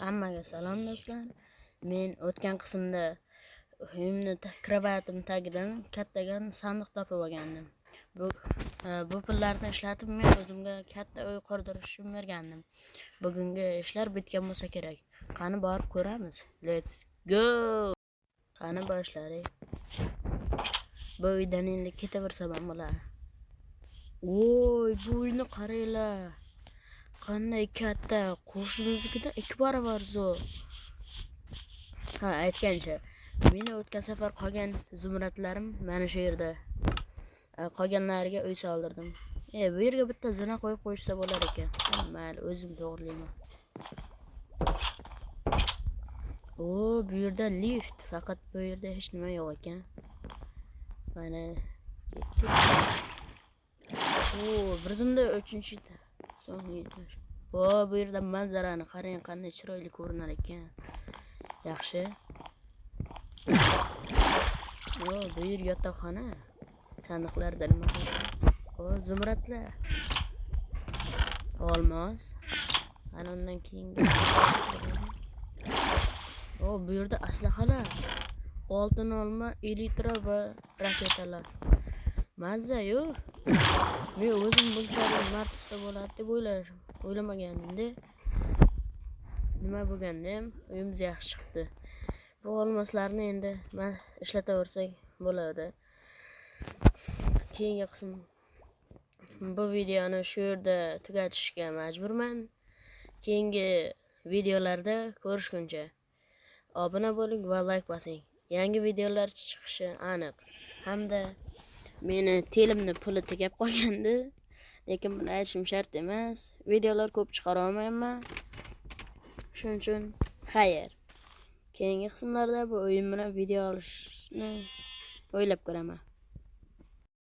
Hammaga salom do'stlar. Men o'tgan qismda uyimni kravatim tagidan kattagan sandiq topib olgandim. Bu pullarni ishlatib men o'zimga katta uy qurdirish uchun bergandim. Bugungi ishlar bitgan bo'lsa kerak. Qani borib ko'ramiz. Let's go. Qani boshladik. Bu uydan endi ketaversam bo'ladi. Voy, bu uyni qaranglar. Qanday katta, qo'shnimiznikidan 2 barobar zo'r. Ha, aytgancha, meni o'tgan safar qolgan zumradlarim mana shu yerda. Qolganlariga uy soldirdim. Bu yerga bitta zina qo'yib qo'yishsa bo'lar ekan. Mayli, o'zim to'g'rilayman. Bu yerda lift, faqat bu yerda hech nima yo'q ekan. Mana ketdik. Bir zumda 3-chi so'nggi. Bu yerda manzarani qarang, qanday chiroyli ko'rinar ekan. Yaxshi. Bu yer yotoqxona. Sandiqlarda nima bor? Zumradlar. Olmos. Ana undan keyin bu yerda aslahalar. Oltin olma, elitra va raketalar. Mazza-yu. Men o'zim bunchalik martista bo'ladi deb o'ylamagandim-da. Nima bo'lganda ham uyimiz yaxshi chiqdi. Bu olmoslarni endi men ishlataversak bo'ladi. Keyingi qism bu videoni shu yerda tugatishga majburman. Keyingi videolarda ko'rishguncha obuna bo'ling va like bosing. Yangi videolar chiqishi aniq. Hamda meni telimni puli tegib qolgandi. Lekin buni aytishim shart emas. Videolar ko'p chiqara olmayman. Shuning uchun xayr. Keyingi qismlarda bu o'yin bilan video olishni o'ylab ko'raman.